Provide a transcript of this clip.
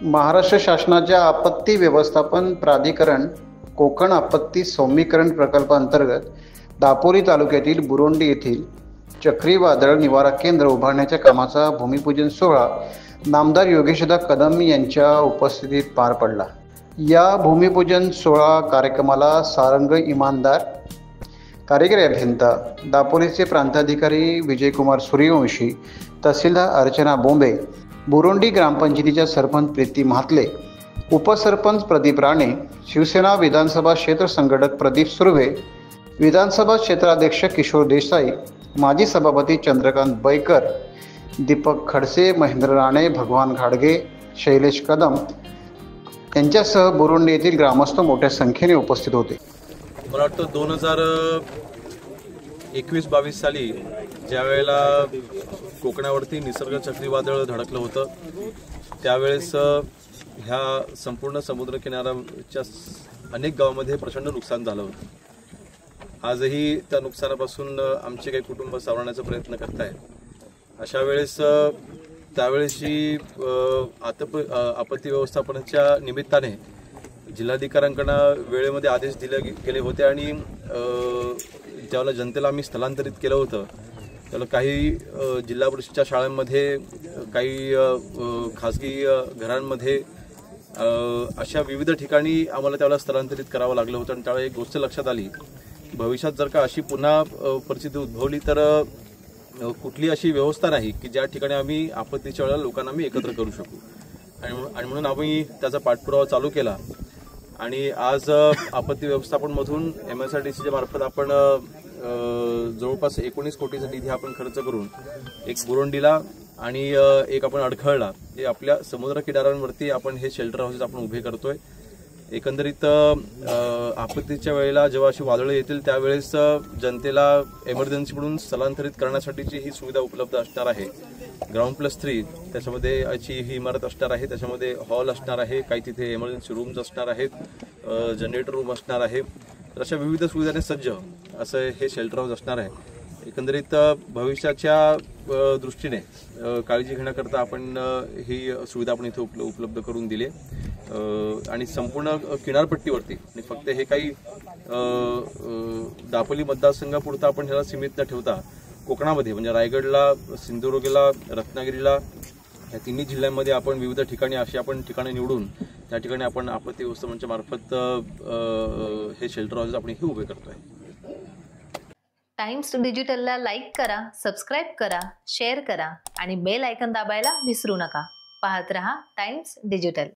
महाराष्ट्र शासनाच्या आपत्ती व्यवस्थापन प्राधिकरण कोकण आपत्ती सौम्यीकरण प्रकल्पाअंतर्गत दापोली तालुक्यातील बुरोंडी येथील चक्रीवादळ निवारा केंद्र उभारण्याच्या कामाचा भूमिपूजन सोहळा नामदार योगेशदा कदम यांच्या उपस्थितीत पार पडला। या भूमिपूजन सोहळा कार्यक्रमाला सारंग इमानदार, कार्यकारी अभियंता दापोलीचे प्रांताधिकारी विजयकुमार सूर्यवंशी, तहसीलदार अर्चना बोंबे, बुरोंडी ग्रामपंचायतीच्या सरपंच प्रीती म्हात्ले, उपसरपंच प्रदीप राणे, शिवसेना विधानसभा क्षेत्र संघटक प्रदीप सुर्वे, विधानसभा क्षेत्राध्यक्ष किशोर देसाई, माजी सभापती चंद्रकांत बैकर, दीपक खडसे, महेंद्र राणे, भगवान घाडगे, शैलेश कदम यांच्यासह बुरोंडी येथील ग्रामस्थ मोठ्या संख्येने उपस्थित होते। मला वाटतं 2021-22 साली ज्या वेळेला कोकणावरती निसर्ग चक्रीवादळ धडकलं होतं त्यावेळेस ह्या संपूर्ण समुद्रकिनाऱ्याच्या अनेक गावांमध्ये प्रचंड नुकसान झालं होतं। आजही त्या नुकसानापासून आमचे काही कुटुंब सावरण्याचा प्रयत्न करत आहेत। अशा वेळेस त्यावेळेसची आपत्ती व्यवस्थापनाच्या निमित्ताने जिल्हाधिकाऱ्यांकडून वेळेमध्ये आदेश दिले गेले होते आणि त्यावेळेला जनतेला आम्ही स्थलांतरित केलं होतं। त्याला काही जिल्हा परिषदच्या शाळांमध्ये, काही खाजगी घरांमध्ये, अशा विविध ठिकाणी आम्हाला त्यावेळेला स्थलांतरित करावं लागलं होतं। आणि त्यावेळेला एक गोष्ट लक्षात आली, भविष्यात जर का अशी पुन्हा परिस्थिती उद्भवली तर कुठली अशी व्यवस्था नाही की ज्या ठिकाणी आम्ही आपत्तीच्या वेळेला लोकांना आम्ही एकत्र करू शकू। आणि म्हणून आम्ही त्याचा पाठपुरावा चालू केला आणि आज आपत्ती व्यवस्थापनमधून MSRDCच्या मार्फत आपण जवळपास 19 कोटीचा निधी आपण खर्च करून एक बुरोंडीला आणि एक आपण अडखळला, जे आपल्या समुद्र किनाऱ्यांवरती आपण हे शेल्टर हाऊसेस आपण उभे करतोय। एकंदरीत आपत्तीच्या वेळेला जेव्हा अशी वादळं येतील त्यावेळेस जनतेला एमर्जन्सी म्हणून स्थलांतरित करण्यासाठीची ही सुविधा उपलब्ध असणार आहे। ग्राउंड+3 त्याच्यामध्ये याची ही इमारत असणार आहे, त्याच्यामध्ये हॉल असणार आहे, काही तिथे इमर्जन्सी रूम्स असणार आहेत, जनरेटर रूम असणार आहे। तर अशा विविध सुविधांनी सज्ज असं हे शेल्टर हाऊस असणार आहे। एकंदरीत भविष्याच्या दृष्टीने काळजी घेण्याकरता आपण ही सुविधा आपण इथे उपलब्ध करून दिली आणि संपूर्ण किनारपट्टीवरती आणि फक्त हे काही दापोली मतदारसंघापुरता आपण ह्याला सीमित न ठेवता कोकणामध्ये म्हणजे रायगडला, सिंधुदुर्गला, रत्नागिरीला या तिन्ही जिल्ह्यांमध्ये आपण विविध ठिकाणी अशी आपण ठिकाणे निवडून त्या ठिकाणी आपण आपत्ती व्यवस्थापनाच्या मार्फत हे शेल्टर हाऊसेस आपण हे उभे करतोय। टाइम्स डिजिटलला लाईक करा, सबस्क्राईब करा, शेअर करा आणि बेल आयकॉन दाबायला विसरू नका। पाहत रहा टाइम्स डिजिटल।